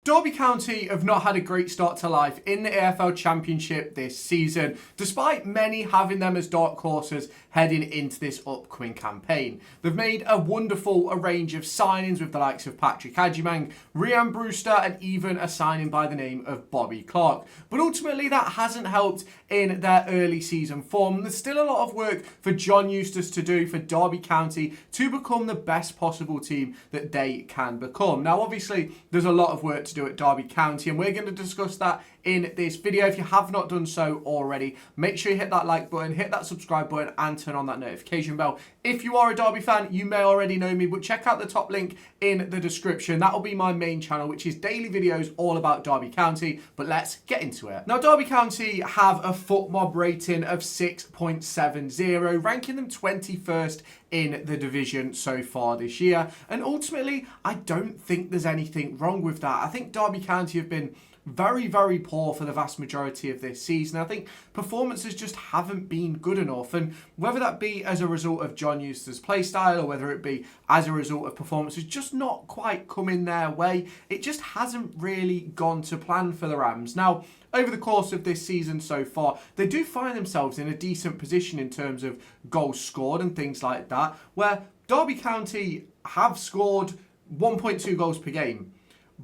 Derby County have not had a great start to life in the AFL Championship this season, despite many having them as dark horses heading into this upcoming campaign. They've made a wonderful range of signings with the likes of Patrick Agyemang, Rhian Brewster, and even a signing by the name of Bobby Clark. But ultimately that hasn't helped in their early season form. There's still a lot of work for John Eustace to do for Derby County to become the best possible team that they can become. Now obviously there's a lot of work to do at Derby County, and we're going to discuss that in this video. If you have not done so already, make sure you hit that like button, hit that subscribe button, and turn on that notification bell. If you are a Derby fan, you may already know me, but check out the top link in the description. That'll be my main channel, which is daily videos all about Derby County. But let's get into it. Now, Derby County have a foot mob rating of 6.70, ranking them 21st in the division so far this year. And ultimately, I don't think there's anything wrong with that. I think Derby County have been very, very poor for the vast majority of this season. I think performances just haven't been good enough, and whether that be as a result of John Eustace's play style or whether it be as a result of performances just not quite coming their way, it just hasn't really gone to plan for the Rams. Now, over the course of this season so far, they do find themselves in a decent position in terms of goals scored and things like that, where Derby County have scored 1.2 goals per game,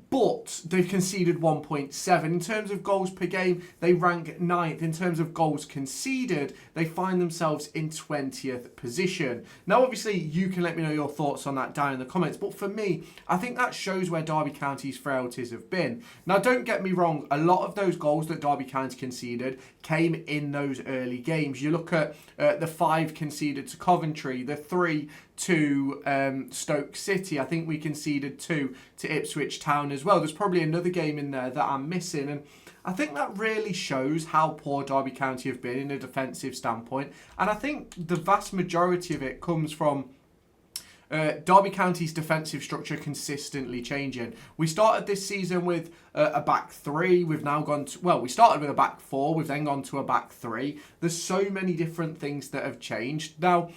but they've conceded 1.7. In terms of goals per game, they rank 9th. In terms of goals conceded, they find themselves in 20th position. Now, obviously, you can let me know your thoughts on that down in the comments, but for me, I think that shows where Derby County's frailties have been. Now, don't get me wrong, a lot of those goals that Derby County conceded came in those early games. You look at the 5 conceded to Coventry, the 3 to Stoke City. I think we conceded 2 to Ipswich Town as well. There's probably another game in there that I'm missing, and I think that really shows how poor Derby County have been in a defensive standpoint. And I think the vast majority of it comes from Derby County's defensive structure consistently changing. We started this season with a back 3. We've now gone to, well, we started with a back 4. We've then gone to a back 3. There's so many different things that have changed. Now,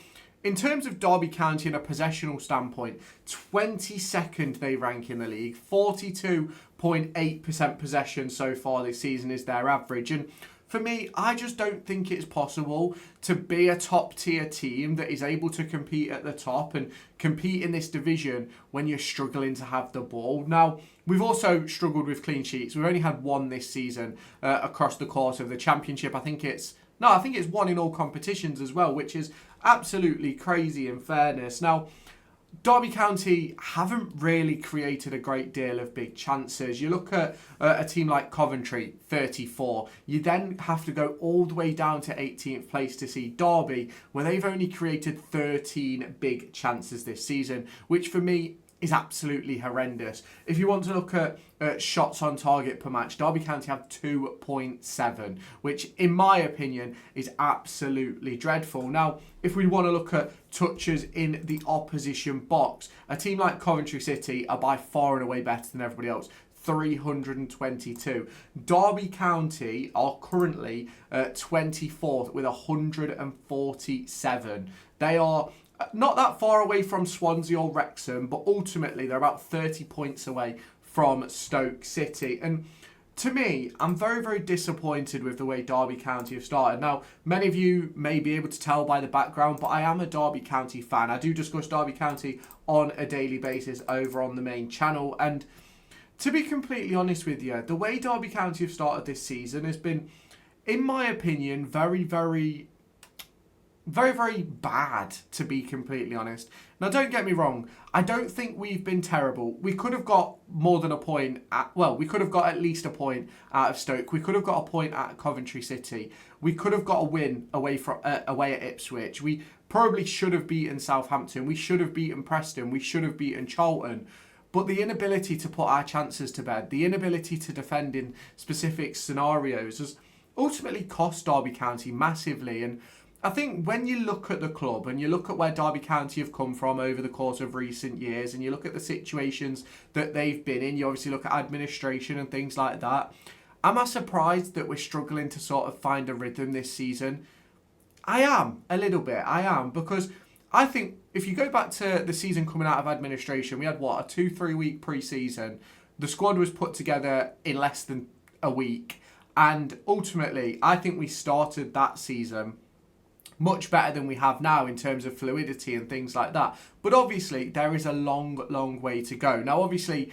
in terms of Derby County in a possessional standpoint, 22nd they rank in the league. 42.8% possession so far this season is their average. And for me, I just don't think it's possible to be a top tier team that is able to compete at the top and compete in this division when you're struggling to have the ball. Now, we've also struggled with clean sheets. We've only had 1 this season across the course of the championship. I think it's 1 in all competitions as well, which is absolutely crazy in fairness. Now, Derby County haven't really created a great deal of big chances. You look at a team like Coventry, 34. You then have to go all the way down to 18th place to see Derby, where they've only created 13 big chances this season, which for me is absolutely horrendous. If you want to look at shots on target per match, Derby County have 2.7, which in my opinion is absolutely dreadful. Now, if we want to look at touches in the opposition box, a team like Coventry City are by far and away better than everybody else. 322. Derby County are currently 24th with 147. They are not that far away from Swansea or Wrexham, but ultimately they're about 30 points away from Stoke City. And to me, I'm very, very disappointed with the way Derby County have started. Now, many of you may be able to tell by the background, but I am a Derby County fan. I do discuss Derby County on a daily basis over on the main channel. And to be completely honest with you, the way Derby County have started this season has been, in my opinion, very, very bad, to be completely honest. Now, don't get me wrong. I don't think we've been terrible. We could have got more than a point we could have got at least a point out of Stoke. We could have got a point at Coventry City. We could have got a win away at Ipswich. We probably should have beaten Southampton. We should have beaten Preston. We should have beaten Charlton. But the inability to put our chances to bed, the inability to defend in specific scenarios has ultimately cost Derby County massively. And I think when you look at the club and you look at where Derby County have come from over the course of recent years and you look at the situations that they've been in, you obviously look at administration and things like that. Am I surprised that we're struggling to sort of find a rhythm this season? I am, a little bit. I am, because I think if you go back to the season coming out of administration, we had, a 2-3 week pre-season. The squad was put together in less than a week. And ultimately, I think we started that season much better than we have now in terms of fluidity and things like that. But obviously, there is a long, long way to go. Now, obviously,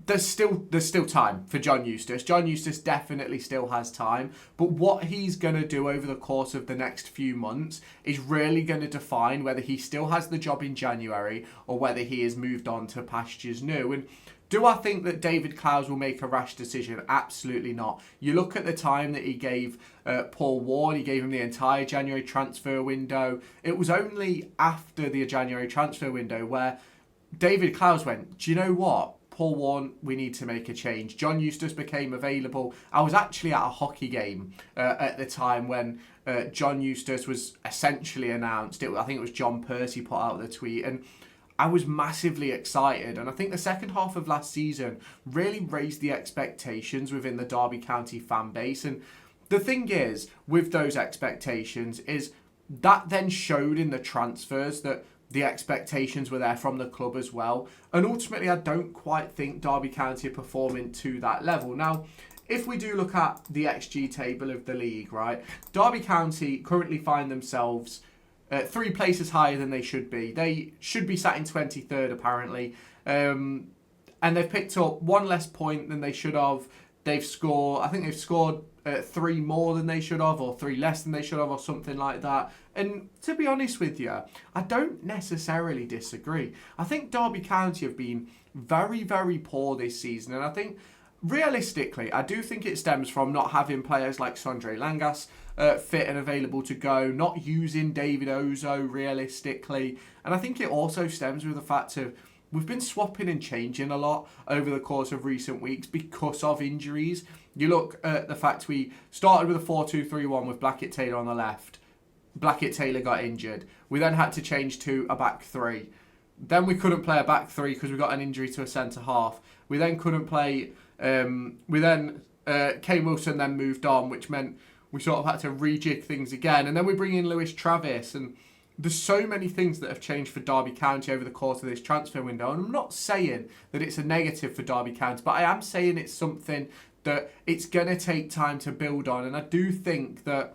there's still time for John Eustace. John Eustace definitely still has time. But what he's going to do over the course of the next few months is really going to define whether he still has the job in January or whether he has moved on to pastures new. And do I think that David Clowes will make a rash decision? Absolutely not. You look at the time that he gave Paul Ward, he gave him the entire January transfer window. It was only after the January transfer window where David Clowes went, do you know what? Paul Ward, we need to make a change. John Eustace became available. I was actually at a hockey game at the time when John Eustace was essentially announced. I think it was John Percy put out the tweet, and I was massively excited, and I think the second half of last season really raised the expectations within the Derby County fan base. And the thing is, with those expectations, is that then showed in the transfers that the expectations were there from the club as well. And ultimately, I don't quite think Derby County are performing to that level. Now, if we do look at the XG table of the league, right, Derby County currently find themselves 3 places higher than they should be. They should be sat in 23rd, apparently. And they've picked up 1 less point than they should have. I think they've scored 3 more than they should have, or 3 less than they should have, or something like that. And to be honest with you, I don't necessarily disagree. I think Derby County have been very, very poor this season. And I think, realistically, I do think it stems from not having players like Sondre Langas fit and available to go, not using David Ozo realistically. And I think it also stems with the fact of we've been swapping and changing a lot over the course of recent weeks because of injuries. You look at the fact we started with a 4-2-3-1 with Blackett Taylor on the left. Blackett Taylor got injured. We then had to change to a back 3. Then we couldn't play a back 3 because we got an injury to a centre half. We then couldn't play. Kane Wilson then moved on, which meant we sort of had to rejig things again. And then we bring in Lewis Travis. And there's so many things that have changed for Derby County over the course of this transfer window. And I'm not saying that it's a negative for Derby County, but I am saying it's something that it's going to take time to build on. And I do think that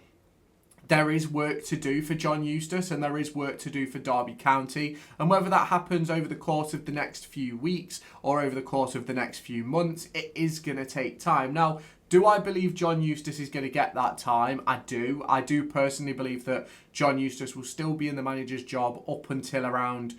there is work to do for John Eustace and there is work to do for Derby County. And whether that happens over the course of the next few weeks or over the course of the next few months, it is going to take time. Now, do I believe John Eustace is going to get that time? I do. I do personally believe that John Eustace will still be in the manager's job up until around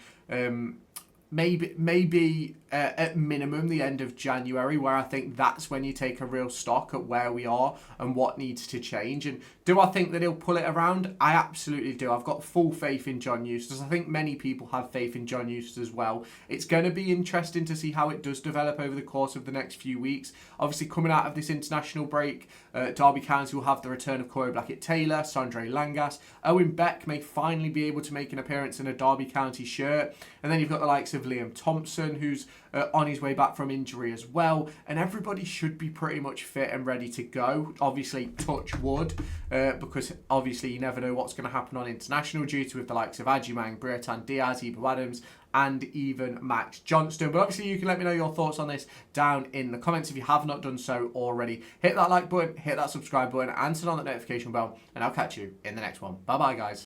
maybe at minimum the end of January, where I think that's when you take a real stock at where we are and what needs to change. And do I think that he'll pull it around? I absolutely do. I've got full faith in John Eustace. I think many people have faith in John Eustace as well. It's going to be interesting to see how it does develop over the course of the next few weeks. Obviously, coming out of this international break, Derby County will have the return of Corey Blackett-Taylor, Sondre Langas. Owen Beck may finally be able to make an appearance in a Derby County shirt. And then you've got the likes of Liam Thompson, who's on his way back from injury as well, and everybody should be pretty much fit and ready to go. Obviously, touch wood, because obviously you never know what's going to happen on international duty with the likes of Adjumang, Brereton Diaz, Ibo Adams, and even Max Johnston. But obviously you can let me know your thoughts on this down in the comments if you have not done so already. Hit that like button, hit that subscribe button, and turn on that notification bell, and I'll catch you in the next one. Bye bye, guys.